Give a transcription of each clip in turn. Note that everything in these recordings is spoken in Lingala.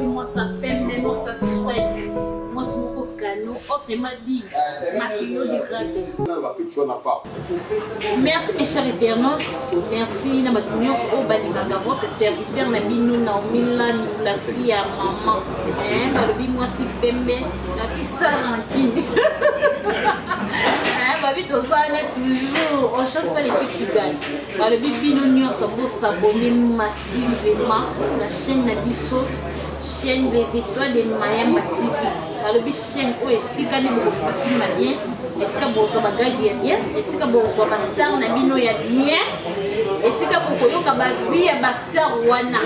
moi ça peine, moi ça souhaite, moi c'est mon canon, autre m'a dit, ma période de rabais. Merci mes chers internautes, merci na matunyo au balingaka votre serviteur na bino na omila la fille à maman. Balobi moi si pembe, la fille Sarantine. Babi tozana toujours, on change pas l'équipe qui gagne. Balobi bino nyonso bo s'abonner massivement la chaîne Nabiso, chaîne des étoiles de Mayamba TV. Balobi chaîne où est-ce qu'il y a des films bien, est-ce qu'il y a des bagages bien, est-ce qu'il y a des stars na bino ya bien, est-ce qu'il y a des vie ya star wana.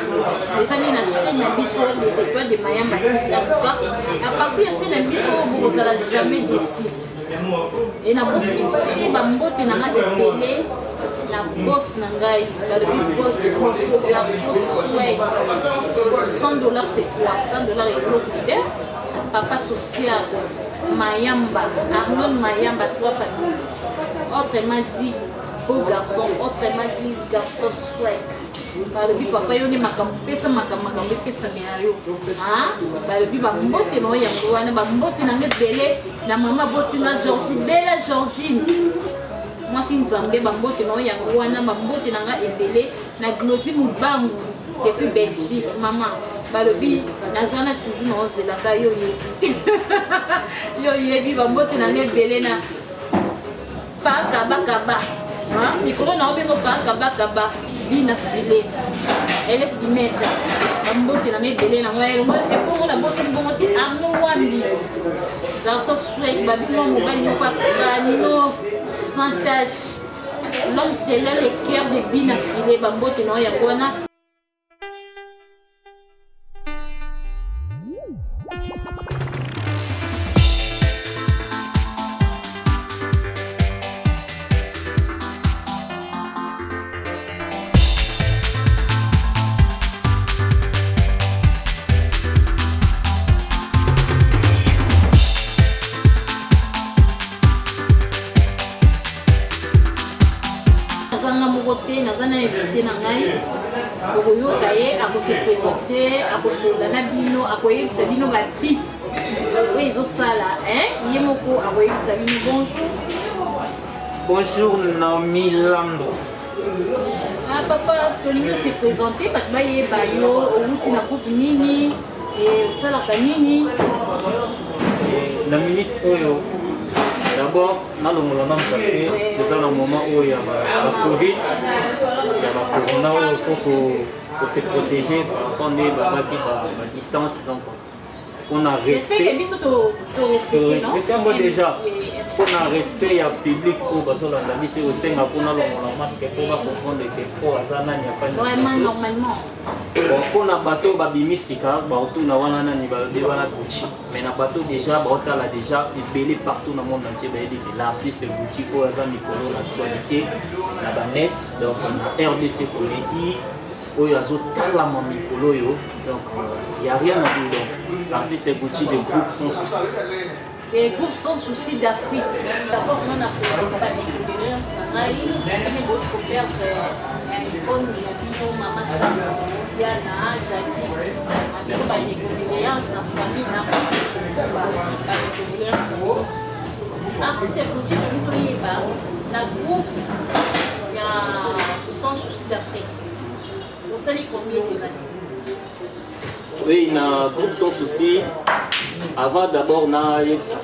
Les années la chaîne Nabiso des étoiles de Mayamba TV. En tout cas, à partir de la chaîne Nabiso, vous n'allez jamais déçu. Et na boss et ba mbote na ngati pelé na boss na ngai ba le boss garçon souhait $100 c'est quoi $100 est propriétaire papa social Mayamba Arnold Mayamba trois familles autre m'a dit beau garçon autre m'a dit garçon souhait balobi papa yo ni makambo pesa meayo balobi bambote no yango wana bambote na ngebele na mama botinga Georgie bela Georgine mwasi nzambe bambote no yango wana bambote na nga ebele na Glody Mubangu depuis Belgique mama balobi nazana toujours na ozelaka yo yebi bambote na ngebele na pakabakaba mikolo na obengo pakabakaba bina filé élève du maître bambote na ngebele na ngoya ngo epongo na bosse bongo ti amu wambi garçon souhait babino mobali moko akano sans tache l'homme c'est là le cœur de bina filé bambote na yango wana. Nazana invité na ngai okoyoka ye akose présenter akosola na bino akoyebisa bino ba beats oyo ezosala ye moko akoyebisa bino bonjour Naomi Lando. Papa tolingi se présenter bato bayeba yo outi na groupe nini osalaka nini na minute oyo. D'abord, dans le moment parce que nous avons un moment où il y a la Covid, il y a la Corona, où il faut se protéger par rapport à la distance. Donc, on a respect. Déjà, on a respect, il y a public où c'est au sein de la masque pour comprendre que pour vraiment normalement. On a bateau babimisika, bateau na wana na ni wana Gucci. Mais na bateau déjà, bateau là déjà belé partout dans le monde entier. Que l'artiste Gucci pour la Mikolo l'actualité, la banette, donc RDC Comedy, où il y a la Mikolo yo. Donc il y a rien à dire. L'artiste Gucci des groupes sans souci. Les groupes sans souci d'Afrique. D'abord, on a fait l'expérience. On a eu beaucoup de perdre un icône, Maman Chana, Yana, Jackie. On a fait l'expérience dans la famille. On a fait l'expérience. Artiste Gucci, la groupe, il y a sans souci d'Afrique. Vous savez combien des années? Oui, il y a un groupe sans souci. Avant d'abord, on a eu sans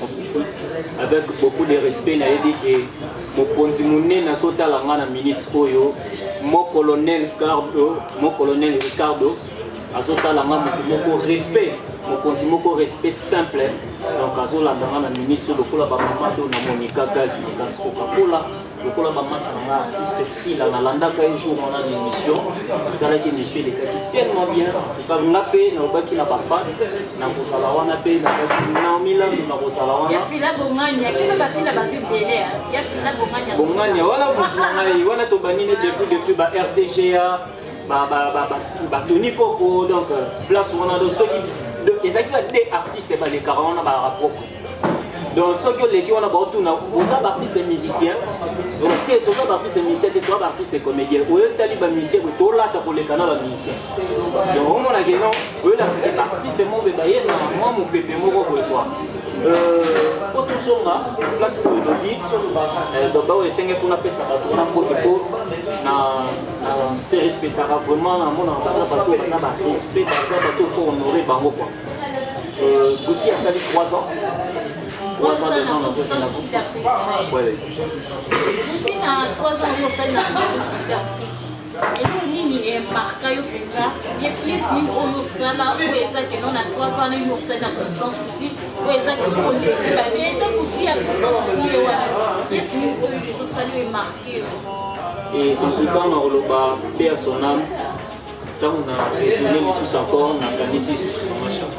souci. Avec beaucoup de respect, on a dit que mon continuer na sota la ngana minutes oyo, mon colonel Ricardo, a sota la ngana mon respect, mon continuer respect simple. Donc à la ngana minutes sur le cola ba mamato na Monica Gazi, gas Coca-Cola. Le cola ba massa na artiste fille la landa ka jour on a une émission, ça la émission est tellement bien. Pas ngapé na obaki na ba fan na kozala wana pe na Naomi Lando na kozala wana. Ya fila bonganya, kima ba fila ba zibele ya fila bonganya. Bonganya wala bonganya wana to banine depuis ba RDGA ba Tony Coco donc place on a de ceux qui les acteurs des artistes et pas les 40 on a ba propre. Donc ceux qui les qui on a beaucoup na aux artistes et musiciens donc tu es artiste et musicien tu es artiste et comédien ou tu es musicien tu es là pour les canaux musicien donc on a que non ou là c'est artiste mon bébé moi mon bébé mon quoi pour tout ça place pour le lobby donc bah c'est qu'il faut na pesa pour na pour na série respectera vraiment na mon en ça pas tout ça va respect ça tout faut honorer bango quoi Gucci a sali 3 ans 3 ans déjà dans ce film. Ouais. Gucci a 3 ans au sein de la Coupe d'Afrique. Et nous, nous sommes marqués au Foucault. Bien plus, nous sommes là où ils ont que nous avons 3 ans, nous sommes là sans souci. Où ils ont que nous sommes là. Bien, tant Gucci a sans souci. Bien, si nous sommes les choses saluées marquées. Et en tout cas, on a paix à son âme. Tant on a raisonné les sous encore, on a organisé sur son machin.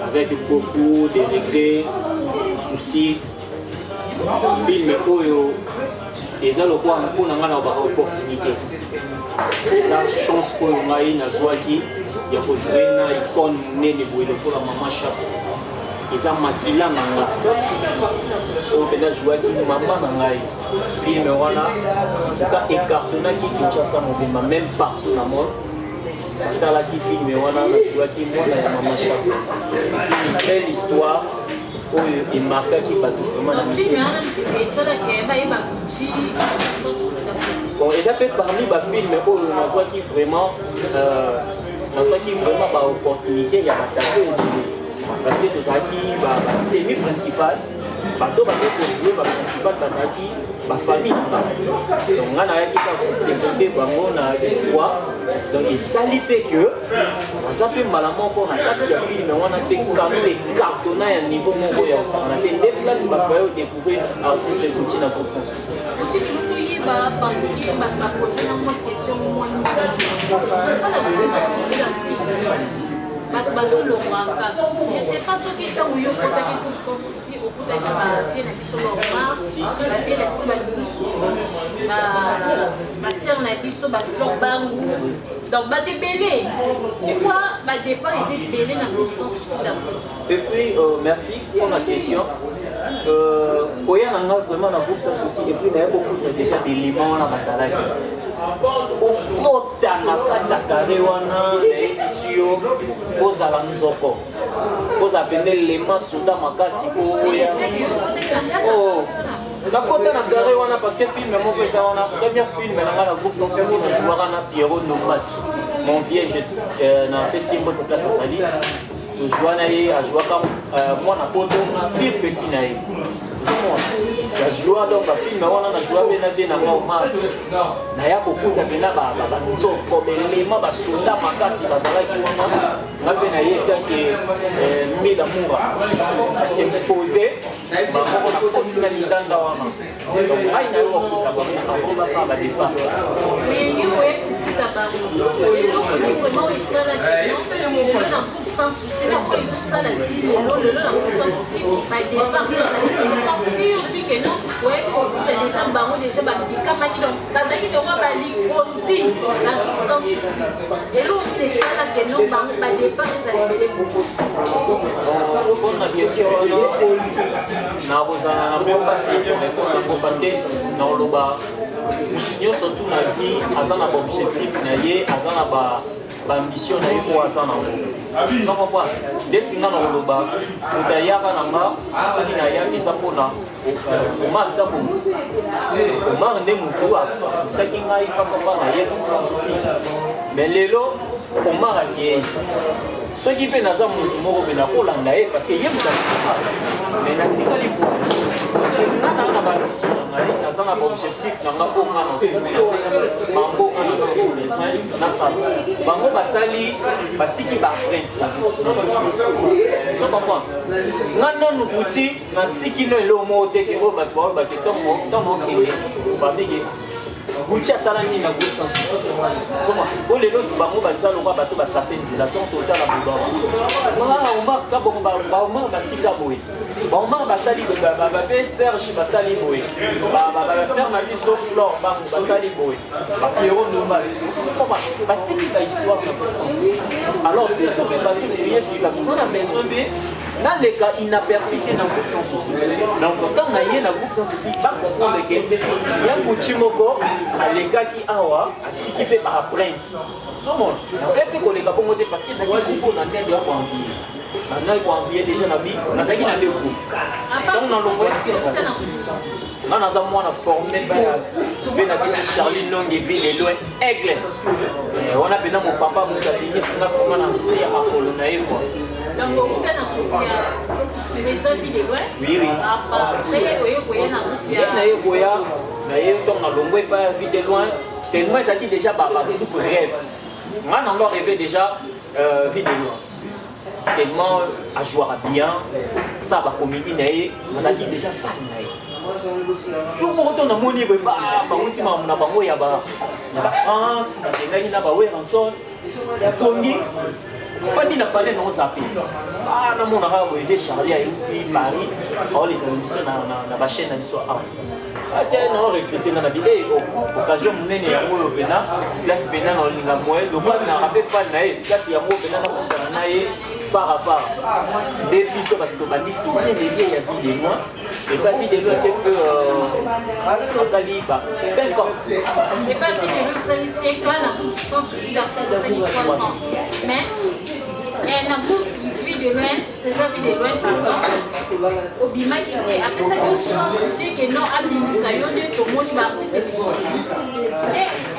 Avec beaucoup de regrets, soucis, film Oyo, et ça le quoi on a une opportunité. Ça chance pour nous na Zouaki, il y a pour jouer na icône né pour la maman Chap. Et ça makila nanga. On peut jouer qui maman nanga. Film voilà, en tout cas écartona qui Kinshasa mobima même partout dans le monde. Dans la qui filme, on a joué moi la maman Chap. C'est une belle histoire où il marque qui va tout vraiment la film. Bon, et ça fait parmi les films où on a joué qui vraiment, opportunité, il y a la parce que tout ça qui va semi-principal. Bateau pour jouer ma principale parce que ma famille donc on a qui sécurité dans l'histoire donc il s'allie que ça fait malamment pour la carte de film on a fait canon et cartonné à un niveau mon voyage on a fait des places pour découvrir artiste Gucci dans comme ça parce que ça pose une question moi je ne sais pas ce qui est où il faut que sans souci au bout de la vie ma soeur n'a pas so ba fleur bangu donc ba débélé pourquoi ba départ et débélé dans sans souci d'Afrique. Et puis merci pour la question. Quand il y a vraiment un groupe sans souci et puis il y a beaucoup déjà d'éléments dans la salade. Okota na kati ya kare wana na édition kozala nzoko kozapende lema soda makasi oya nakota na kare wana parce que film moko eza wana premier film nanga na groupe sans souci na jouara na Pierrot Nomasi mon vieil na pesi mboto place azali tozwa na ye azwaka mwana poto na pire petit na ye la joie donc la film on a joué bien na normal na ya kokuta pena ba nzoko belema ba soda makasi bazala ki wana na pena ye tanke mila munga c'est posé ba ko na kotina lidanda wana donc ai na yo kokuta ba ba sa ba defa mais yowe kuta ba et donc vraiment il ça la sans souci la prise ça la dit le sans souci ba départ que non, ouais, on a déjà baron déjà babika maki donc bazaki de moi bali konzi sans souci. Et l'autre c'est ça là que non baron ba départ ça les beaucoup. Pour la question na bozana na bon passer parce que dans le bas nous surtout na vie azana objectif na ye azana ba ambition na yeko azana ngo non pourquoi detinga na loba utayaka nanga sali na ya eza pona Omar Kabo Omar ne mutu saki ngai papa na ye souci mais lelo Omar aki ce qui fait naza mutu moko bena kolanda ye parce que ye mutu mais na tikali ko parce que nana na ba naza na objectif nanga ko ngana bango na sa bango basali batiki ba friends so comprend ngana nukuti na tiki no elo mo te ke bo ba ke tomo ke ba bige Gucci a salami na groupe sans souci. Comment pour les autres bango bazalo ba bato ba tracer nzela ton total la boba. Omar Kabo Omar batika boy. Omar basali ba Serge basali boy. Ba Serge na biso Flore ba basali boy. Ba Pierrot Nomasi. Comment batiki ba histoire na sans souci. Alors biso ba bato yesi ka on a besoin de Dans les cas inaperçus qui est dans le groupe sans souci. Donc quand on a un groupe sans souci, il va comprendre que il y a un Bouchimoko à l'égal qui a qui fait par apprendre. Ce monde, on peut les gars parce que ça qui groupe on a bien envie. Maintenant il faut envier déjà la vie, on a ça qui n'a deux groupes. Donc dans le on a un formé Charlie Long et Ville loin aigle. On a maintenant mon papa mon cabine c'est comment on sait à Polonaise quoi. Donc vous faites un groupe les autres vidéos. Oui oui. Na ye ton na longwe pas vite loin tellement ça qui déjà par groupe rêve. Moi on a rêvé déjà vidéo. Tellement à jouer bien ça va comédie naïe ça qui déjà fan naïe. Je me retourne dans mon livre, na bango ya ba France, na ba we ranson, songi. Fadi na parler non zappé. Ah na mon arabe il Charlie à Uti Paris, on les télévisions na ba chaîne na biso a. Ate na recruter na vidéo occasion munene ya moyo pena, place pena na linga moyo, le pas na rapé fan na e, place ya moyo pena na na e far à far. Depuis ça parce que ba dit tout les liens ya vidéo. Et pas vidéo qui fait ça lit 5 ans. Et pas vidéo ça lit 5 ans sans souci d'affaires ça lit 3 ans. Mais elle n'a pas vu de loin, des de loin pardon. Au bima qui est après ça une chance que non abimisa yo de tout monde artiste et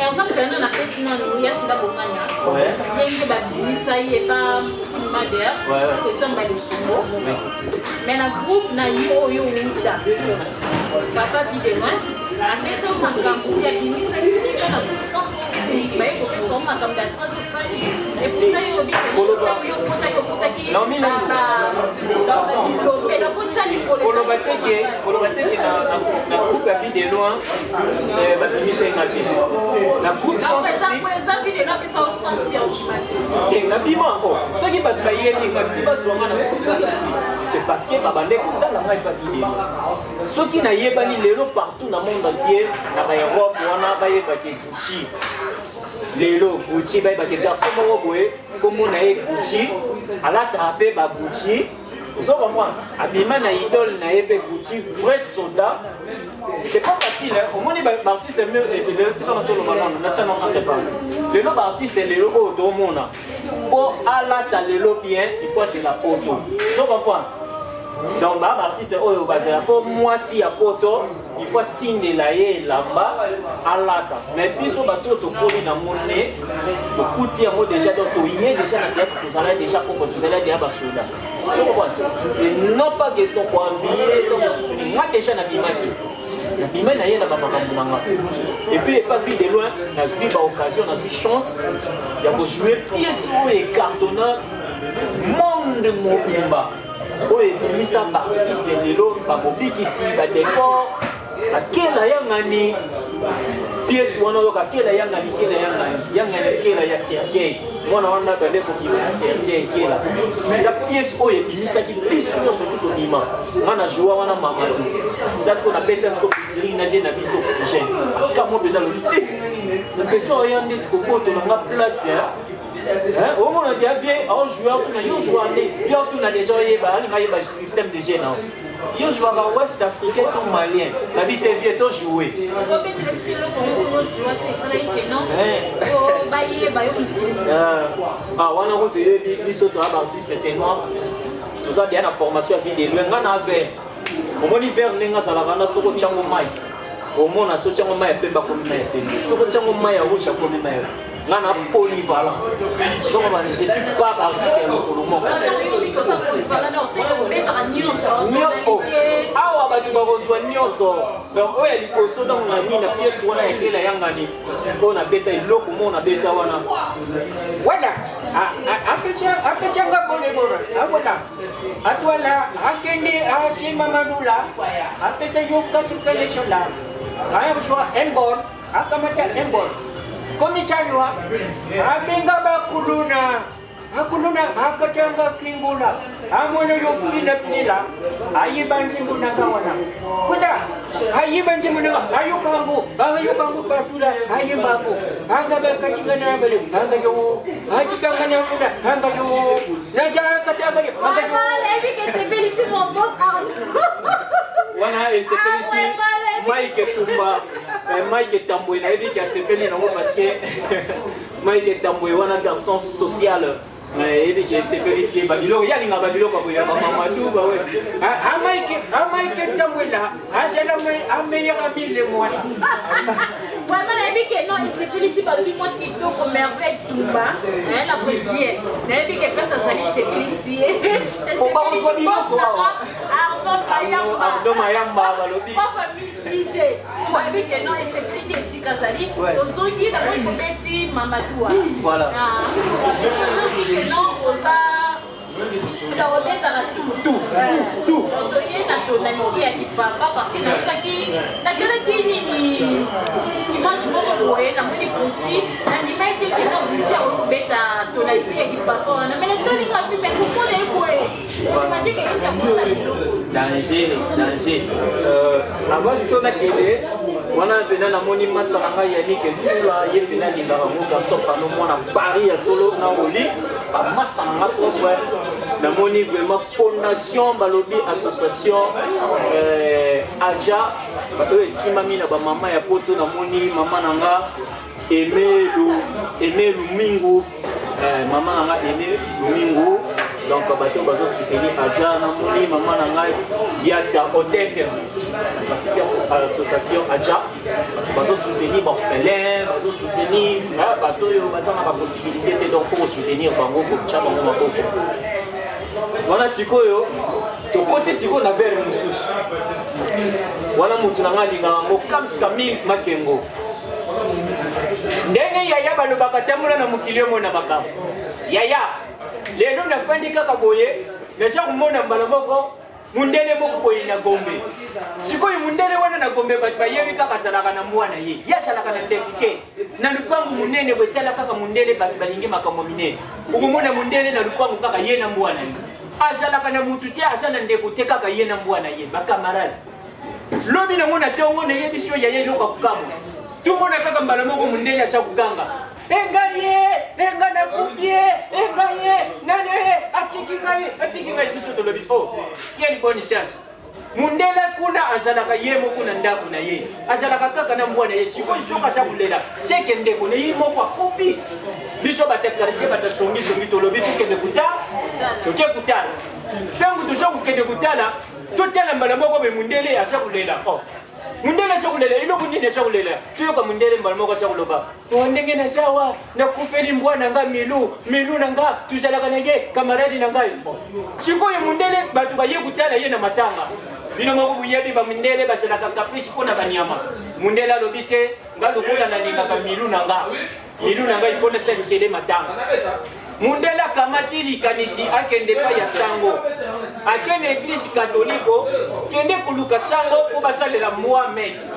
exemple que nous on a fait sinon il y a tout d'abord mania. Ouais. Il y a babimisa y est pas madère. Ouais. Et ça m'a dit sumo. Mais le groupe na yo uta. Papa vit de loin. Après ça on a gambou ya bimisa qui est dans le sens. Mais au fait on a comme dans 3 ou 5 et puis là yo dit que non mais là Polobate na groupe à vie de loin babimisa na vie. La groupe sans souci. Na bima oh ceux qui battent bayer ni ngatiba swanga na groupe sans souci. C'est parce que babande kutala ngai pas vidéo. Ceux qui na yebani lelo partout dans le monde entier na Europe wana baye bake Gucci. Lelo Gucci baye bake garçon mo boye comme on a Gucci ala trapé ba Gucci. Vous savez moi, abima na idole na ebe Gucci vrai soldat. C'est pas facile hein. Au moins les artistes c'est mieux et le type dans tout le monde na tchana entre pas. Le lot artiste c'est le lot au monde. Pour ala ta le lot bien, il faut c'est la photo. Vous comprenez? Donc bah artiste oyo bazela pour moi si ya photo, il faut tiner la ye là-bas ala ta. Mais biso bato to koli na monnaie, le couti ya mo déjà donc to yé déjà na théâtre tout ça là déjà pour que vous allez déjà ba soldat. Et non pas que ton quoi envier donc moi déjà na bimaki. Na bima na ye na ba makambo. Et puis pas vu de loin, na joué ba occasion, na joué chance ya ko jouer pièce et cartonnant monde mobimba. Oye bimisa artiste de lelo ba mobikisi ba décor akela yangani pièce wana yoka akela yangani kela ya Sergei mwana wana bende ko kiba Sergei kela za pièce oye bimisa ki biso surtout to bima mana joua wana mama parce qu'on appelle ça ko fitiri na vie na biso oxygène kamo benda lo le petit oyande ko poto na place hein. Au moment où il y avait un joueur, il y a un joueur, il y a un système de gêne. Il y a un joueur ouest africain, tout malien. La vie est vieux, tout joué. Ah, on a reçu des autres artistes tellement. Tout ça, il y a une formation à vie de loin. On avait, au moment d'hiver, on a un soko chango mai. Au moment où on a soko chango mai, il peut pas comme mai. Soko chango mai, il y a comme mai. Nana polyvalent. Donc je suis pas artiste et locomotion. Ah bah tu vas rejoindre Nyonso. Donc ouais il faut donc la mine la pièce wana ekela yangani. On a bêta locomotion on a bêta wana. Voilà. Apecha ngabone bona. Abona. Atwala akende achi mamadula. Apecha yoka chikale chola. Kaya bishwa embon. Akamata embon. Komi chanwa, abenga bakuluna, akuluna akatanga kingula amwana yokubina finila ayibanji munanga wana kuda ayibanji munanga ayukangu patula ayimbaku angabe katingana bele angayo ajikangana kuda angayo naja katanga Maman, elle dit que c'est belle ici mon boss wana sepelisi Mike Tumba Mike Tamboué na dit que sepeli nango parce que Mike Tamboué wana garçon social et dit que sepelisi babilo yalinga babilo kwa ya mama tu ba we Mike Tamboué là ajala a meilleur ami le moi Vraiment, elle dit que non, c'est plus ici, parce que moi, ce qui est comme merveille tout bas, la poésie, elle dit que personne s'allie, c'est plus ici. Faut pas qu'on soit bien, Arnaud Mayamba, pas famille DJ. Toi, elle dit que non, c'est plus ici, Kazali. Aux autres, il y a un petit Mamadoua. Voilà. Elle dit que non, aux arts. Tout. Parce que danger. Avant de se wana pena na moni masala nga Yannick Lula ye pena linga ngo garçon pano mona Paris ya solo na oli ba masala nga propre na moni vraiment fondation balobi association Aja bato esimami na ba mama ya poto na moni mama nanga Aimé Lumingu mama nanga Aimé Lumingu donc bato bazo soutenir Aja na moni mama nanga Yata Odette parce que l'association Aja bazo soutenir orphelin bazo soutenir bato yo baza na possibilité donc faut soutenir bango ko chama ngo maboko wana sikoyo to côté siko na vers mususu wana mutu nanga linga mo kamska mi makengo ndenge yaya balobaka tamula na mukilio mona makambo yaya lelo nafandi kaka boye nasha kumona mbala moko mundele moko boye na Gombe sikoyo mundele wana na Gombe bayebi kaka salaka na mwana ye ya salaka na ndekike na lupangu munene bwetala kaka mundele balingi makambo minene ukumona mundele na lupangu kaka ye na mwana ye asalaka na mutu te asana ndeko te kaka ye na mwana ye bakamarade lobi na ngona tongo na ye bisyo ya ye loka kukamu tumona kaka mbala moko mundele asha kuganga enga na kupie enga nane atiki ngai biso to lobi quelle bonne chance mundela kuna azalaka yemo kuna ndaku na ye azalaka kaka na mwana ye siko isoka shakulela seke ndeko ne yimo kwa kupi biso batakarite batasongi to lobi tukende kutala tangu tushoku kende kutala totala mbala moko be mundele ashakulela mundele shakulela ilo kunini shakulela tuyoka mundele mbala moko shakuloba ndenge na sawa na kufeli mbwana nga milu nanga tuzalaka na ye kamaradi nanga siko ye mundele batu baye kutala ye na matanga bino moko buyebi ba mundele basalaka caprice pona banyama mundele alobi te ngalukola na linga ka milu nanga il faut ne cesser matanga mundela kamati likanisi akende pa ya sango akende église catholique kende kuluka sango po basalela mwa messe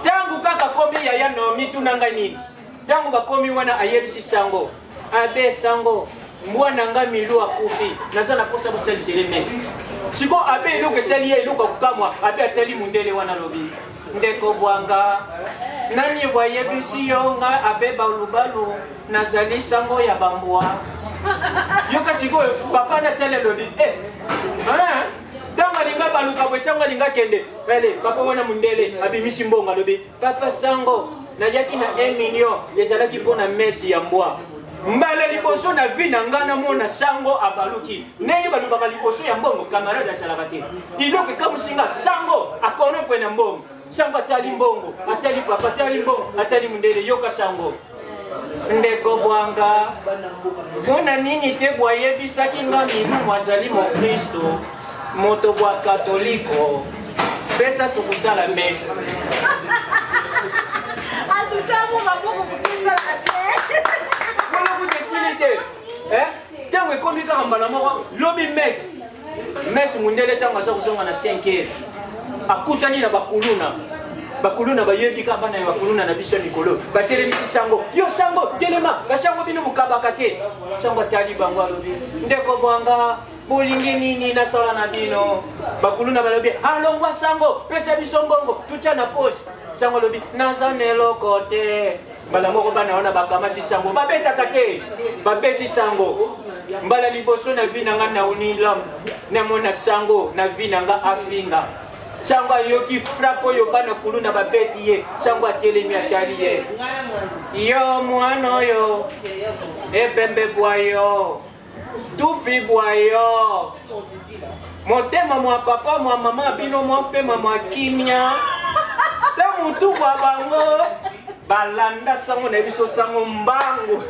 tangu kaka komi ya no mitunanga nini tangu bakomi wana ayebisi sango abe sango mwana nga milu akufi nazana posa buselisele messe siko abe iluke seli ye iluka kukamwa abe ateli mundele wana lobi ndeko bwanga nani wayebisi yo nga abe balubalu nazali sango ya bambwa yoka siko papa na tele lobi dama linga baluka bwesango linga kende pele papa wana mundele abimisi mbonga lobi papa sango najaki na 1 million ezalaki pona mesi ya mbwa mbala liboso na vi na ngana mona sango abaluki ndenge balubaka liboso ya mbongo kamarade asalaka te iloke kamusinga sango akono pwe na mbongo sango atali mbongo atali papa atali mbongo atali mundele yoka sango ndeko bwanga mona nini te bwayebisaki nga milu mwazali mo Kristo moto bwa katoliko pesa tukusala mesa atutamo maboko kukusala te wana kutesilite tango ekomi kaka mbala moko lobi mesi mundele tango aza kozonga na 5 heures akutani na bakuluna bakuluna bayebi ka bana bakuluna na biso likolo batelemisi Sango yo Sango telema ka Sango bino mukabaka te Sango tali bango alobi ndeko bwanga bolingi nini na sala na bino bakuluna balobi alongwa Sango pesa biso mbongo tucha na poche Sango alobi nazanelo kote mbala moko bana wana bakamati Sango babetaka te babeti Sango mbala liboso na vi nanga na unilam na mona Sango na vi nanga afinga Sango yoki frapo yo bana kuluna babeti ye Sango atelemi atali ye yo mwana yo ebembe bwayo tufi bwayo motema mwa papa mwa mama bino mwa pema mwa kimia ta mutu bwa bango balanda Sango na biso Sango mbango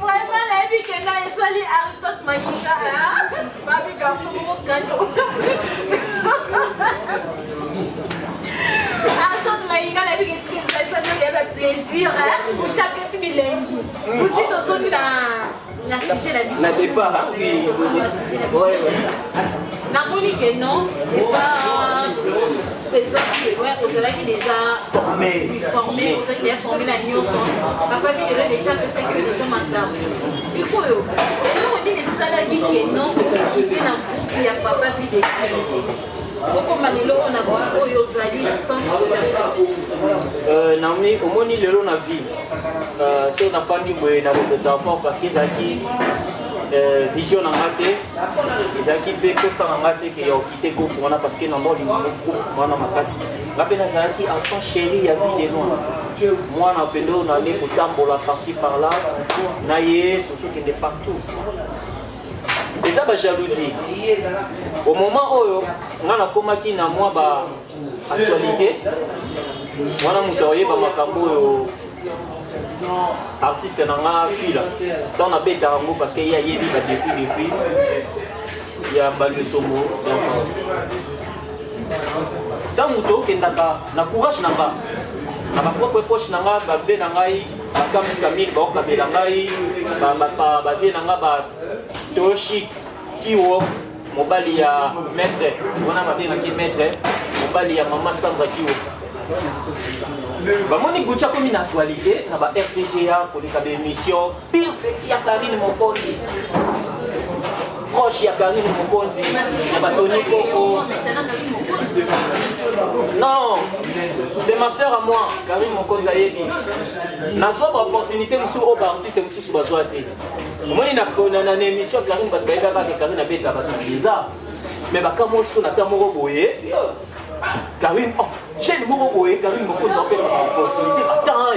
Vraiment, la vie que là, il soit Aristote Maïsa, babi garçon, mon cadeau. Aristote Maïsa, la vie que ça nous fait plaisir, tu as fait si bilingue. Vous dites aux autres la sujet la vie. La départ, oui. Ouais. Namoni que non, vous avez déjà formé, vous avez déjà formé la nuance. Papa dit déjà que c'est que les gens m'entendent. C'est quoi on dit les salariés que non, il y a un groupe qui a papa vie de pourquoi Manilo on a beaucoup d'osali sans Nami, au moins il est là na vie. C'est une famille où il y a des enfants parce qu'ils ont dit vision en maté, ils ont quitté tout ça en maté qui ont quitté le groupe parce qu'ils n'ont pas de groupe, moi dans ma classe. Rappelez la qui enfant chéri, il y a vie des noirs. Moi on a appelé, on allait pour tambola par-ci par-là, naïe, tout ce qui était partout. Et ça, la jalousie. Au moment où on a commencé à moi actualité, on a monté à Makambo artiste dans la file. Dans la bête à Rango parce qu'il y a Yébi depuis. Il y a Balde Somo. Dans le moto, il y a courage. Na ma propre poche nanga ba be nanga yi ba kamsi kamil ba okabela ngai ba vie nanga ba toshi kiwo mobali ya maître wana mabenga ki maître mobali ya mama Sandra kiwo ba moni gucha komi na actualité na ba RTGA pour les émissions pire petit ya Karine Mokonzi proche ya Karine Mokonzi na ba Tony Koko. Non, c'est ma soeur à moi, Karine Mokonzi Ayebi. Na so opportunité musu au artiste musu subazwate. Moi ni na une émission Karine Batbaïba que Karine a bêta ba bizarre. Mais ba kamo so na tamoro boye. Karine oh, j'ai le mot boye Karine Mokonzi a pesa opportunité attends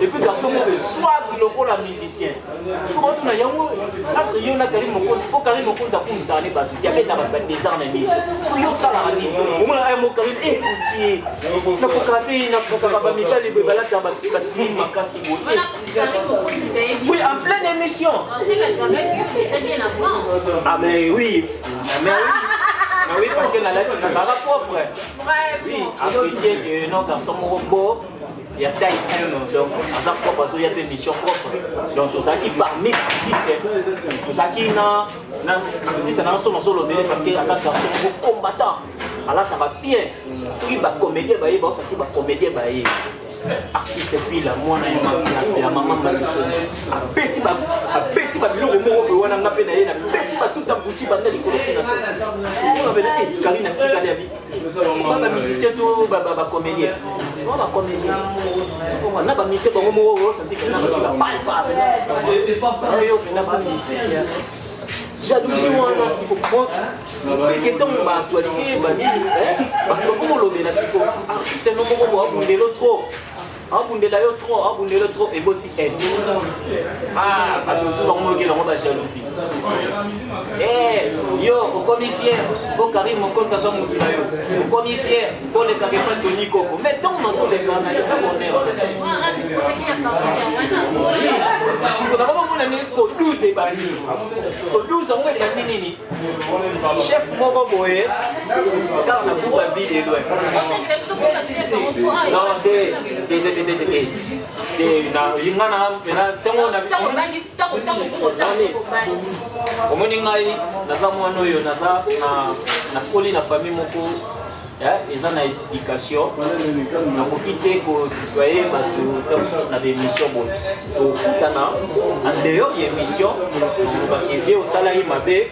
et puis garçon de swag loco la musicien. Souvent tu na yango entre yo na Karine Mokonzi pour Karine Mokonzi a kumisa ne ba tu ya bêta ba des arts na émission. So yo sala ani. Moi na mo Karine écoutez. Na kokate na kokaba mibali bebala ta ba sima kasi bo. Oui, en pleine émission. C'est la gaga qui est déjà bien avant. Ah mais oui. Mais oui, parce que la sera propre. Oui, apprécier que nos garçons beaux, il y a taille 1, donc à sa propre, il y a une mission propre. Donc tout ça qui parmi les artistes, tout ça qui n'a pas son solo parce que à sa garçon combattant. Alors ça va bien. Si il va comédien, il va sortir comédien. Artiste fille la moi na maman Maliso a petit ba biloko moko wana ngape na ye na petit ba tout abouti ba ndali koloti na scène on avait dit Karine tika ya bi ba musicien to ba comédien on va comédien on na ba musicien bango moko ça dit que na ba pas yo na ba musicien jalousie wana si comprendre que tant ba actualité ba ni ba ko lo be na siko artiste no moko bo abundelo trop abundela yo trop et boti aide ah attention vraiment que la jalousie yo on comme fier pour Karim Mokonzi ça soit mutu na yo on comme fier pour les Karim Tony Koko mais tant dans sur les canaux ça bonheur on a vraiment mon esco 12 et bani au 12 on est nini chef moko boye car na pour la vie de l'ouest non omoni ngai naza mwana oyo naza na koli na famille moko eza na éducation nakoki te kotutoye bato na bémission boye tokutana en dehors ya émission olobaki vie osalaki mabe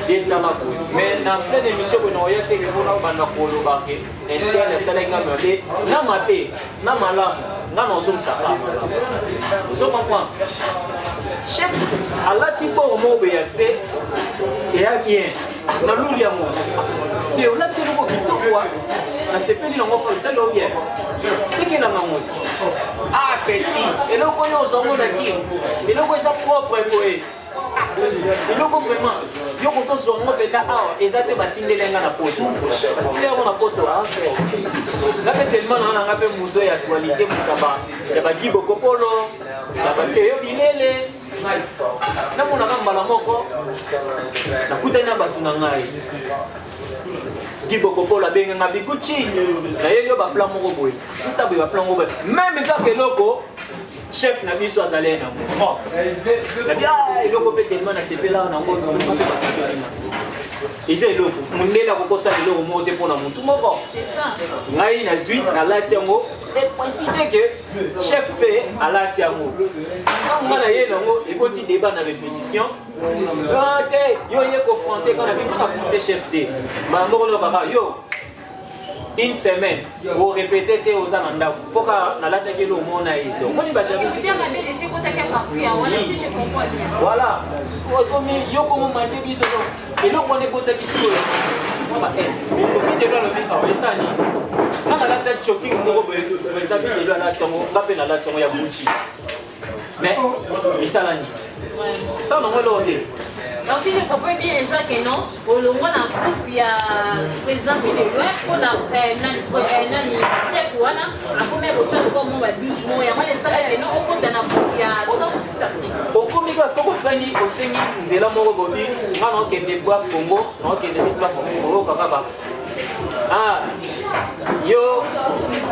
vie tama boye mais na pleine émission boye nakoya teke mpona banda kolobaki interne asalaki nga mabe na mabe na malamu nga na ozongisaka ozo comprendre chef alati boro moko boye ya se eya bien naluli yango te olati eloko kitoko wa nasepeli nango osali o bien teke na ngamoti ah petit eloko oyo ozwangonaki eloko eza propre boye eloko vraiment yo kotozwa ngo mpenza awa eza te batindelenga na poto batindelengo na poto nga mpe telema nanga nanga mpe moto ya actualité ya bagibo kopolo ya bateyo bilele namonaka mbala moko nakutani na bato na ngai Gibokopolo abenganga bikuchi nayeli yo baplan moko boye tuta boye baplan moko boye même kaka eloko chef na biso azali nango nabi eloko mpe telema nasepela nango eza eloko mondele akokosala eloko moko te mpona motu moko ngai nazwi nalati yango epreside ke chef mpe alati yango nga na ye nango eboti débat na répétition te yo ye kofronte kana bimbi nafronte chef te mbamoko lobaka yo une semaine vous répétez que aux ananda pourquoi na lata ke lo mona ye donc on va jamais voilà comme yo comme manje biso et donc on est bota biso on va mais au fil de le mika esani na lata choking moko président de la tongo ngape na lata tongo ya buchi mais misalani ça non le hotel. Donc si je comprends bien ça que non, au long on a groupe ya président de loi, on a chef wana, a combien de temps comme on va 12 mois, ya moi les salaires que non on compte na groupe ya 100 staff. Beaucoup mika soko sangi osengi nzela moko bobi, ngana okende bwa Congo, na okende place Congo kaka ah yo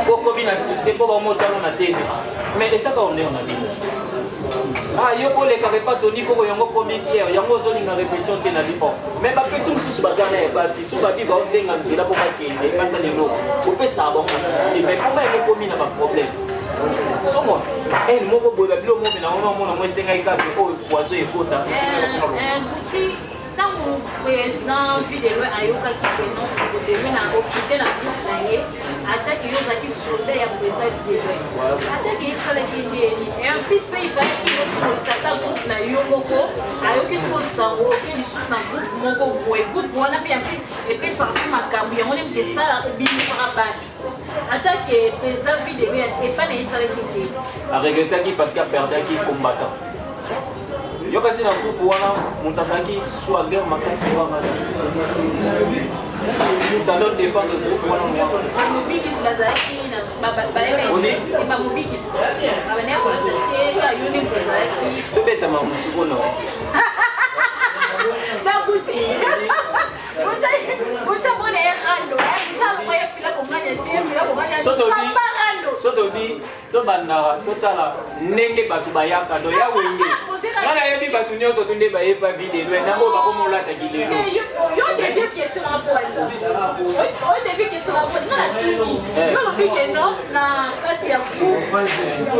beaucoup bina c'est pour monter na TV. Mais ça quand on est on a dit. Ah, yo ko le kare pas toni ko yango komi fier yango zoni na répétition te na bipo mais ba petit mususu bazana e basi su ba bi ba osenga nzela po bakende basa lelo ko pesa ba ko mais comment ele komi na ba problème so moi moko bola bilo mo na ona mo senga ikabe o poiso ekota buti tango président vidéo ayoka ki non ko de na okite na groupe na ye attaque yo zaki soldat ya président vidéo attaque ça la ki et en plus pays va ki no sata groupe na yo moko ayoki so sango ke li na groupe moko boy groupe wana pe en plus et puis ça fait makambu ya moni de ça bi fera ba attaque président vidéo et pas na ça la ki a regretter parce qu'il a perdu qui combattant yo kasi na groupe wana mutasaki soit guerre makasi wana dans notre défense de groupe wana mobikis bazaki na ba mobikis abane ko la tete ka yoni bazaki to beta ma musukono na buti buti bone ando buti ko yefila ko nganya yefila ko nganya sotobi to banda totala ndenge batu bayaka do ya wenge ngana yebi batu nyonso tunde bayepa video na ngo bakomola takilelo yo devient question à point o devient question à point na yo lo bige no na kati ya ku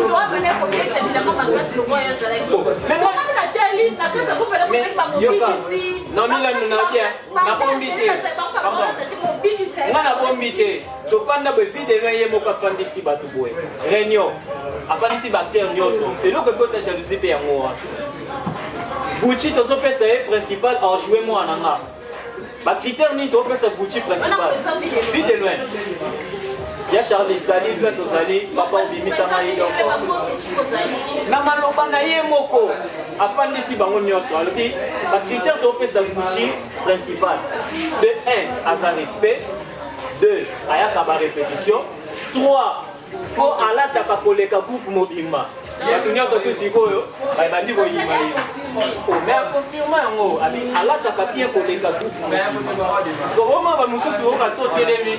ndo abene ko pesa bila mama kasi lo moya za like mais on a la télé na kati ya ku pela ko pa mo bigi non mila na bien na bombité ngana bombité to fanda be video ye mo ka fandisi batu boy réunion afandisi bactère nyonso eloko kota jalousie pe yango wana Gucci tozopesa ye principal en jouer moi nanga ba critère ni topesa Gucci principal vite de loin ya Charlie Sali place Sali papa obimisa ngai donc na maloba na ye moko afandisi bango nyonso alobi ba critère topesa Gucci principal de 1 à sa respect 2 ayaka ba répétition 3 po alataka koleka groupe mobimba bato nyonso to sikoyo babandi koyima ye mais akonfirme yango abi alataka bien koleka groupe sokoma bamosusu oyo basotelemi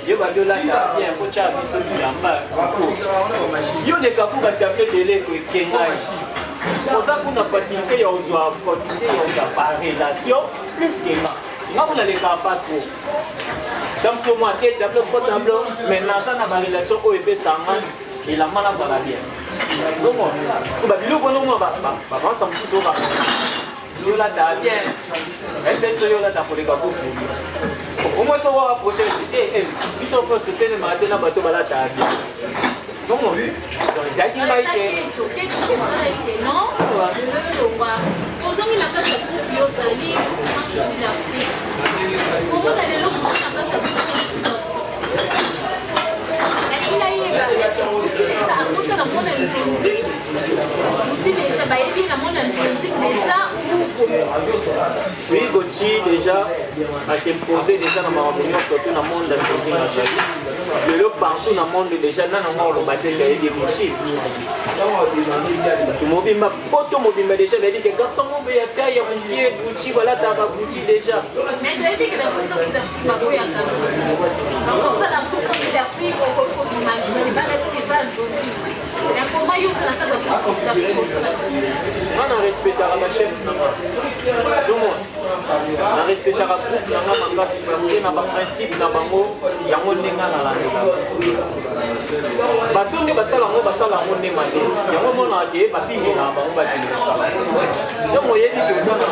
ye babiolata bien fotya biso bilamba yo leka ku batape deleko ekengai oza kuna facilité ya ozwa opportunité ya ozwa par relation plus kema nga kuna lekaka pas trop Dans ce moment, il y a tableau, mais dans la relation où il peut s'en et la main ça va bien. Donc, on va dire que nous avons ensemble sous le yo la ta bien. Elle sait que yo la ta pour les capous. Au moins, ça va approcher. Ils sont prêts à tenir matin dans le bateau, la ta bien. Donc, c'est qui m'a été. Non, aujourd'hui, la carte de coupe, ça dit, comment on a les lots pour la carte de coupe? Oui, Gauthier déjà a s'imposé déjà dans ma réunion, surtout dans le monde de la le partout dans le monde déjà, dans le monde de la des Gauthier. Tu m'as dit, ma pote m'a déjà dit que garçon, mon père, il y a un pied, Gauthier, voilà, tu as Gauthier déjà. Mais tu as dit que la puissance d'Afrique va bouillir à donc, ça, la puissance d'Afrique, on va être les femmes aussi. Mais comment il y a la carte d'Afrique? On respecte la chef. Tout le monde. On respecte la groupe, on a un principe, on a un batonde basala ngo basala ngo ne mate yango mona ke bapingi na bango bakini sala donc oyebi ke osana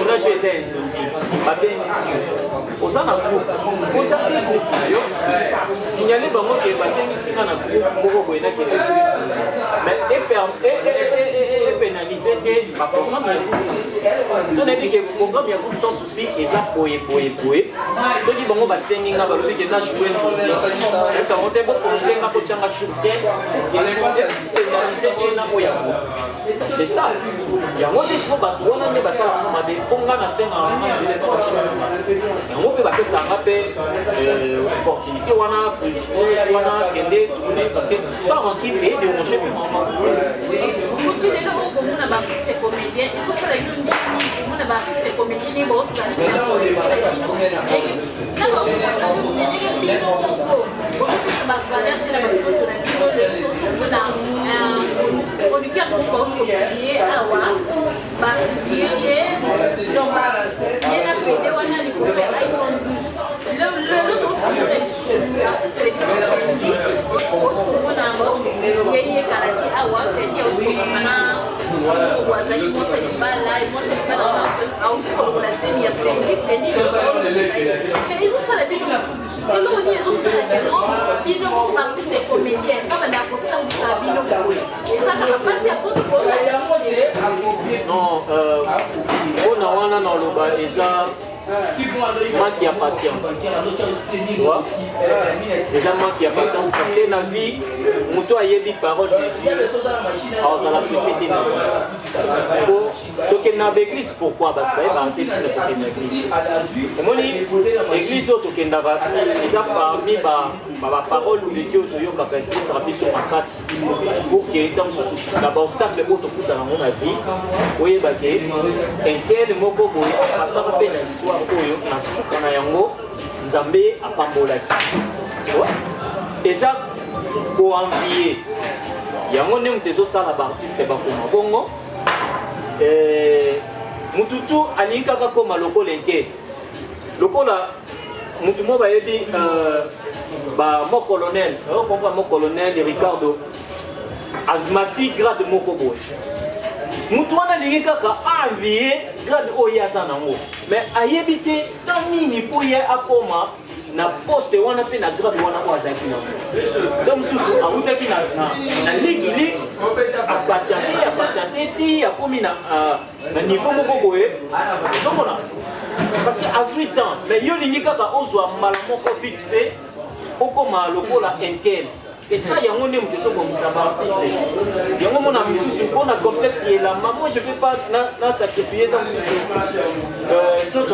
ona chez enzozi babengisi osana groupe contacte groupe na yo signaler bango ke babengisi na groupe moko boyena ke mais et pénaliser que ma programme ya groupe so nebi ke programme ya groupe sans souci eza boye ceux qui bango basengi nga balobi ke na jouer enzozi ça on te projet nga ko tchanga shooter c'est ça yango des fois bato wana nde basala ngo mabe ponga na senga na nzile yango pe bapesa nga pe opportunité wana kende tourner parce que ça ranki paye de manger pe maman tu es là où on a baptiste comédien il faut ça la lune on a baptiste comédien ni boss ça valeur de la maison de la vie on a producteur pour copier awa ba lié donc il y a pédé on a les copier iPhone 12 le artiste on a il y a karate awa fait on a wazali mosa libala mosa libala au la scène il y a fait il faut ça la vie et nous on dit ça que ils ont parti des comédiens comme on a pour ça ou ça bino et ça va passer à côté pour non on a wana na loba eza manque de patience. Tu vois? Les gens manquent de patience parce que la vie, Mouto a eu des paroles de Dieu. Alors, ça l'a précédé. Donc, il y a l'église, pourquoi? Parce qu'il y a l'église. Comment dire? L'église, il y a parmi les paroles de Dieu, qui sera plus sur ma casse. Pour qu'il y ait d'abord obstacle pour tout dans mon avis. Vous voyez, un tel mot pour vous, ça va faire l'histoire. Oyo na suka na yango nzambe apambolaki eza ko envier yango ne mtezo sala ba artiste bakoma bongo mututu alingi kaka koma lokola nke lokola mutu mo bayebi ba mo colonel comprendre mo colonel Ricardo azmati grade moko boye mutu wana lingi kaka envier grade oyo aza nango mais ayebi te tant nini po ye akoma na poste wana pe na grade wana oyo azalaki nango donc mosusu awutaki na ligili apatiente ti akomi na niveau moko boye ozomona parce que azwi temps mais yo lingi kaka ozwa mbala moko vite fait okoma lokola interne. C'est ça, il y a un monde qui est artiste. Il y a un monde qui est complexe. Moi, je ne peux pas sacrifier dans ce sens.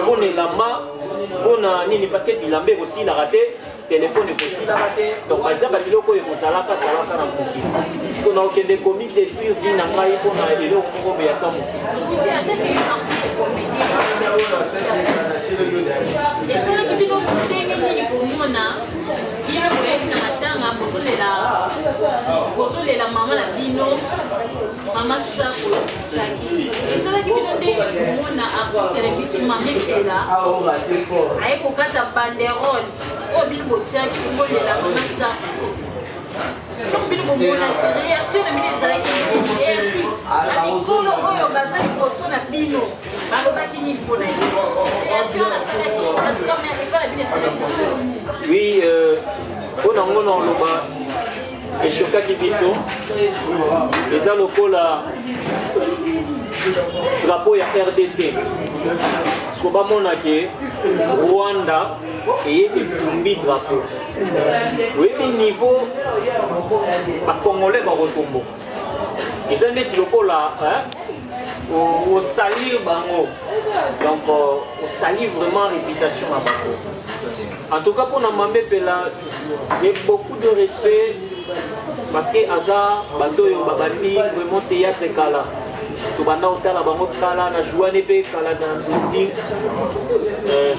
On est là-bas, parce que Bilambe aussi l'a raté, le téléphone aussi l'a raté. Donc, par exemple, il y a on a aucun des comiques depuis vie n'a pas eu qu'on a élève au Béatam. Et c'est là que nous avons na bozolela mama na bino mama Shako Jackie esalaki bino nde komona artiste na biso mama Epela aye kokata banderole oyo bino botiaki kolela mama Shako donc bino bomona réaction na bino ezalaki plus na mikolo oyo baza liboso na bino balobaki nini mpona ye réaction nasalaki atuka eva na bino esalaki oui mpona ngo na oloba eshokaki biso eza lokola drapeau ya RDC soki bamonake Rwanda eyebi etumbi drapeau oyebi niveau bakongolais bakotombo eza ndeti lokola osalir bango donc osalir vraiment réputation na bango en tout cas mpona Mama Epela j'ai beaucoup de respect parce que aza bato oyo babandi vraiment théâtre kala tobanda otala bango kala na jouane mpe kala na nzonzi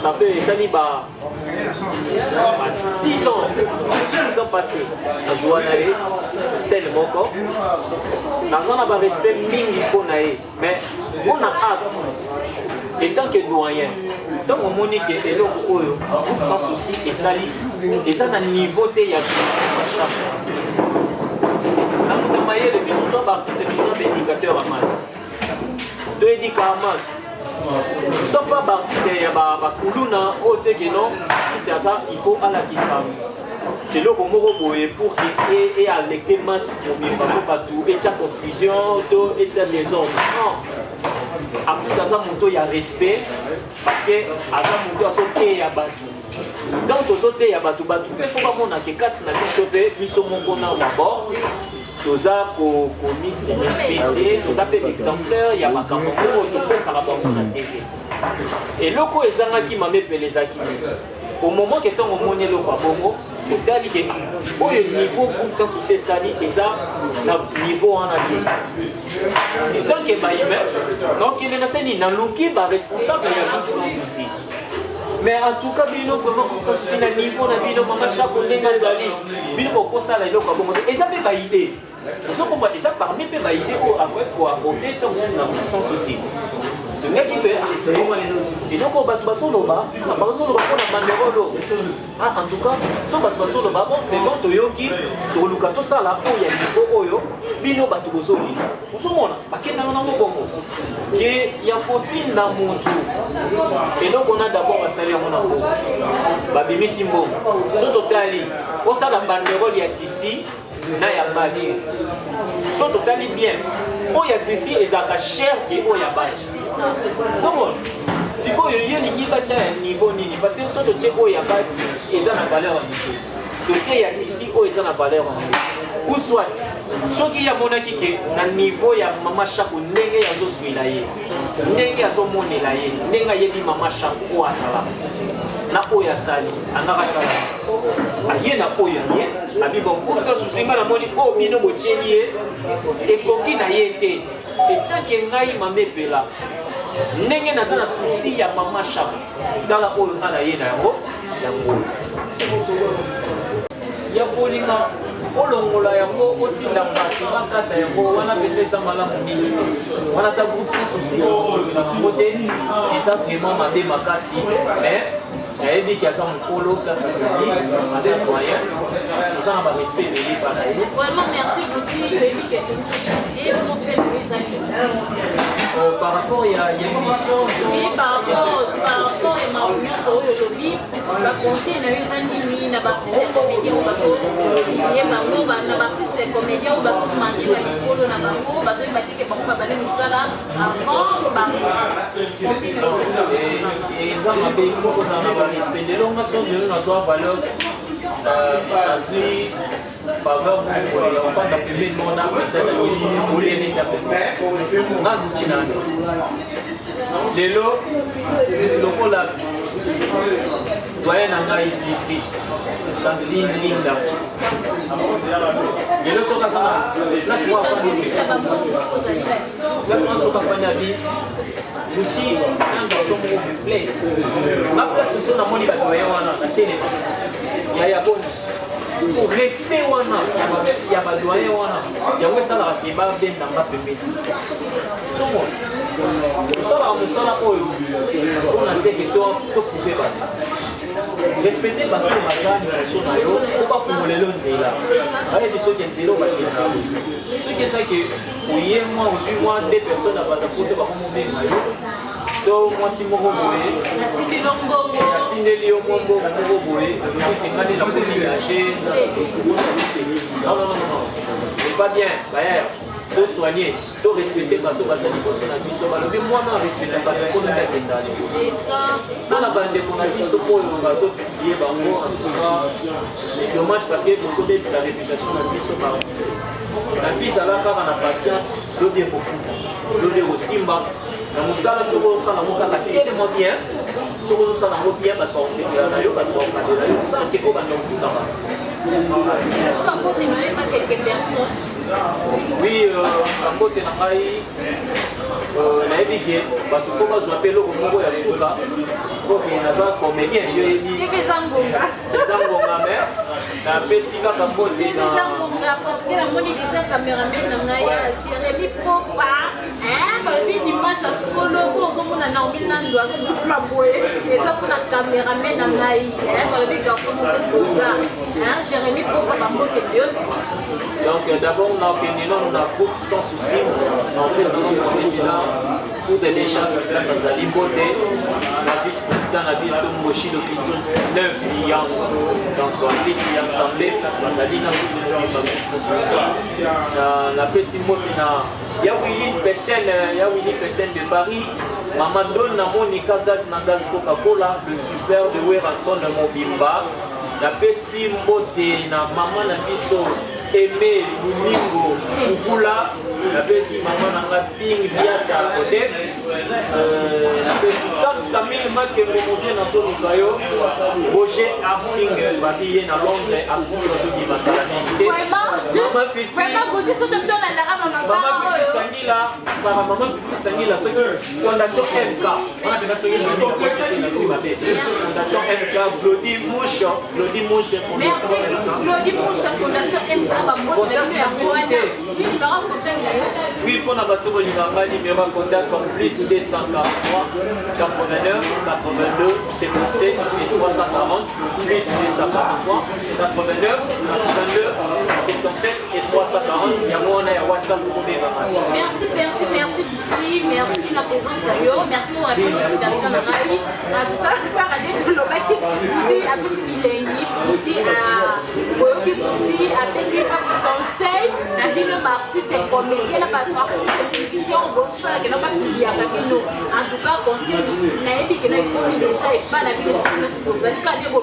ça fait esali ba 6 ans passés na jouana ye scène moko naza na barespect mingi mpona ye mais mpona art etant que doyen ntango omoni ke eloko oyo sans souci esali eza na niveau te ya namuta mayele biso to baartiste biso baéducateur à masse toédika à masse nous sommes pas baartiste ya bakuluna oyo teke non artiste aza il faut alakisa eloko moko boye pour que ealecte masse mobimba po bato etia confusion to etia désordre non artiste aza moto ya respect parce que aza moto azoteya bato donc tozoteya bato mpe fo bamonake kati na biso mpe biso moko na d'abord toza komisi respecte toza mpe exemplaire ya makambo oyo topesaka bango na tv eloko ezangaki Mama Epela ezaki au moment que ntango omoni eloko ya bongo otali ke oyo niveau groupe sans souci esali eza na niveau wana te etant ke bahumain nakokende na seni naluki baresponsable ya groupe sans souci mais en tout cas bino vraiment groupe sans souci na niveau na bino Mama Shako ndenge azali bino bokosala eloko ya bongo te eza mpe baide ozokomba eza parmi mpe baide oyo akoki koaborder ntango soki na groupe sans souci tongaki mpe eloko bato bazoloba mpona banderolo en tout cas so bato bazoloba bon c'est bon toyoki toluka tosala oyo ya niveau oyo bino bato bozolinga ozomona bakendaka nango bongo ke ya kotinda motu eloko na d'abord basali yango na bongo babimisi mbongo so totali osala banderole ya tisi na ya baji so totali bien oyo ya tisi ezalaka cher ke oyo ya baji somona sikoyo ye lingi batia ya niveau nini parce que so totie oyo ya baji eza na valeur ya niveau totie ya tisi oyo eza na valeur ya niveau ou soit soki yamonaki ke na niveau ya Mama Shako ndenge yazozwila ye ndenge azomonela ye ndenge ayebi Mama Shako oyo azala na oyo asali angaka sala aye na oyo ye abi bon pour ça susinga na moni o bino botieli ye ekoki na ye te etanke ngai Mama Epela ndenge naza na susi ya Mama Shako tala oyo nga na ye na yango ya kolinga olongola yango otinda bato bakata yango wana mpenza eza malamu mingi wana ta groupe sans souci osengela yango te eza vraiment mabe makasi mais nayebi ki aza mokolo place azali aza doyen toza na barespect ebele epa na ye vraiment merci beaucoup toyebi ke tofele ezali par rapport ya émission oui par rapport ya maonyonso oyo olobi baconseil na yo eza nini na baartiste ya comédien oyo bazoye bango na baartiste ya comédien oyo bazomanke na mikolo na bango bazoyeba teke bango babale misala avant baconseil na eza mabe ifo kozala na barespect lelo nga so lelo nazwa valeur azwi faveur ya ofanda pembeni mona président yesu olieneta pembeni nga guti nano lelo lokola doyen na ngai vivri tantine linda lelo soki aza na place moko soki afandi abi guti nanga somoko biple nga place so namoni badoyen wana na telema ya yaboni so respect wana ya badoyen wana yango esalaka ke babendanga pembeni somo tosalaka mosala oyo mpona ndenge toprouve bato respecte bato oyo baza liboso na yo po bafungolelo nzela bayebi soki nzela oyo bakenda soki ezaki oye mwa ozwi mwa 2 personnes abata po te bakomobenga yo to mwasi moko boye atindeli yo mwa mbongo moko boye ekengani na koménage non c'est pas bien bayer to soigner to respecter bato baza liboso na biso balobi mwana respecte bato mpona ndakenda liboso mpona bandeko na biso oyo bazopiblie bango en tout cas c'est dommage parce que bozobebisa réputation na biso baartiste na vie ezala kaka na patience lobi ekofuta lobi ekosimba na mosala soki ozosala ngo kaka telema bien soki ozosala ngo bien bato baosepela na yo bato baokandela yo sanke po banda okutaka oui bakote na ngai nayebi ke bato fo bazwa mpe eloko moko ya suka oke naza comédien yo yebi eza ngonga me napesi kaka mbote na parce que namoni déjà cameraman na ngai ya Jérémy Popa balobi dimanche ya solo so ozomona na ominando azobukula boye eza mpona cameraman na ngai balobi garçon mokoboga Jérémy Popa bambote yo donc d'abord on a obtenu notre groupe sans souci en président du président pour des déchances grâce à Zali Bote la vice-président Nabiso Moshilo Kitun 9 millions donc en plus il y a Nzambe place à Zali na tout le monde sans souci la Pesimo na Willy Pessen de Paris Maman Don na Monica Gaz na Gaz Coca-Cola le super de Werason de Mobimba la Pesimo na Maman Nabiso Aimé Lumingo Uvula la pesi maman nanga ping biata Odex la pesi Tams Camille Makembe Mouvier na so Mikayo Roger Arting Babiye na Londres artiste na so Dimatala Maman Fifi Maman Fifi Sangila Fondation MK Fondation MK Glody Mouche merci Glody Mouche Fondation MK oui, pour la bateau Bolivanga, numéro de contact comme plus 243 89 82 57 et 340 plus 243 89 82 57 et 340. Il y a mon WhatsApp pour vous. Merci Bouti, merci la présence d'ailleurs, merci pour la présentation de Marie. En tout cas, Bouti a fait Bilengi, Bouti a fait conseil, la ville artiste et comédien, la artiste et musicien, bon choix, qui n'a pas publié à Camino. En tout cas, conseil, n'a pas dit que n'a pas déjà et pas la ville de vous allez quand vous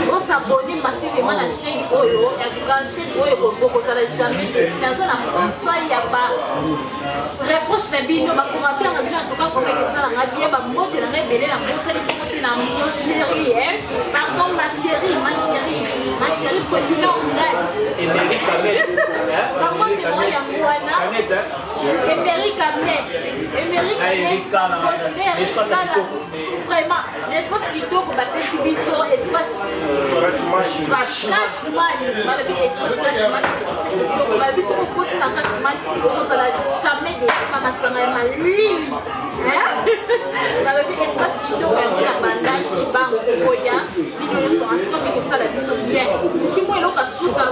pouvez s'abonner massivement à la chaîne Oyo. En tout cas, chaîne Oyo, vous n'allez jamais décider. Dans la pensée, il n'y a pas reproche la bino, ma commentaire, en tout cas, pour que ça, on a bien, ma motte, on a belé la conseil, mon chéri, pardon, ma chérie, président Ngati. Émeric Ahmed. Émeric Ahmed. Vraiment, l'espace qui toque, espace Cashman, espace Cashman, jamais de ma espace qui toque, la bandai, Chiba, Koya, ils sont en train de ça la biso bien. Petit moi là kasuka.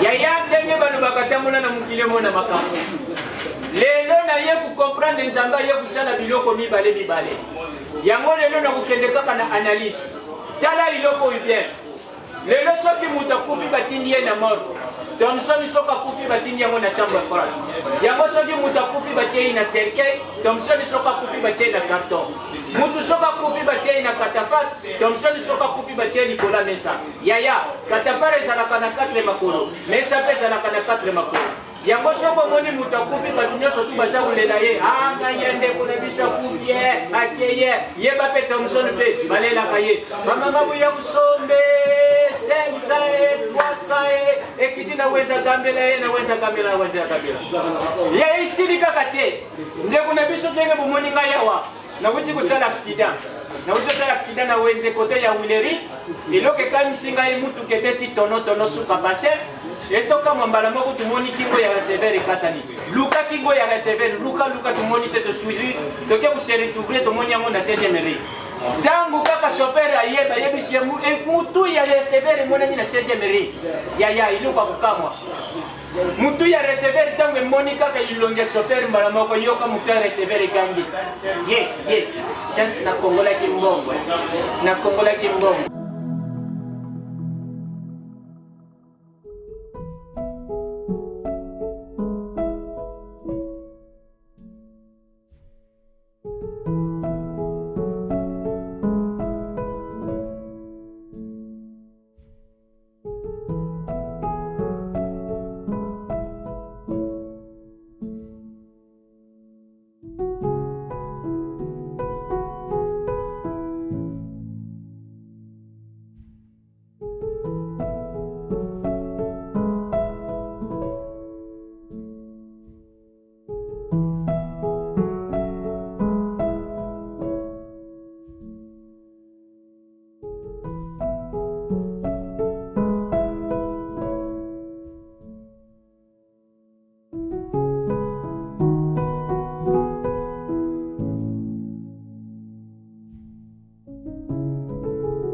Yaya ndenge bano bakatambola na mokili mona makambo. Lelo na ye ku comprendre nzamba ye kusala biloko mibale. Yango lelo na kokende kaka na analyse. Tala iloko bien. Lelo soki muta kufi batindi ye na mort. Thomson soka kufi batindi yango na chambre froide. Yango soki muta kufi batie na cercueil, Thomson soka kufi batie na carton. Mutu soka kufi batie na catafat, Thomson soka kufi batie Nicolas Mesa. Yaya, catafat ezalaka na 4 makolo. Mesa pe ezalaka na 4 makolo. Yango soko moni muta kufi batunya sotu basha kulela ye. Ah ngayende kuna bisha kufi ye, akeye, ye ba pe Thomson pe balela kaye. Mama mabu ya kusombe 500 300 ekiti na wenza gambela ye na wenza gambela ye isili kaka te ndeko na biso tenge bomoni ngai awa na wuti kusala accident na wenze kote ya wileri eloko ekamisi ngai mutu kebeti tono suka base etoka mwambala moko tumoni kingo ya receveur ekatani luka kingo ya receveur luka tumoni te tosuivi toke kuseretouvre tomoni yango na 16e ri tangu kaka chauffeur ayeba yebisi mutu ya receveur emonani na 16e ri ya iluka kukamwa mutu ya receveur tangu emoni kaka ilonge chauffeur mbala moko yoka mutu ya receveur ekangi ye chance na kongolaki mbongo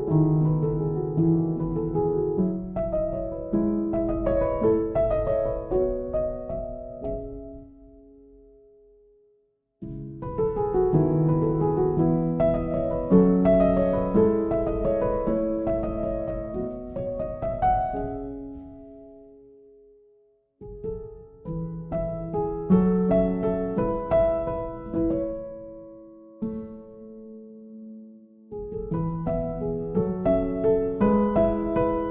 you.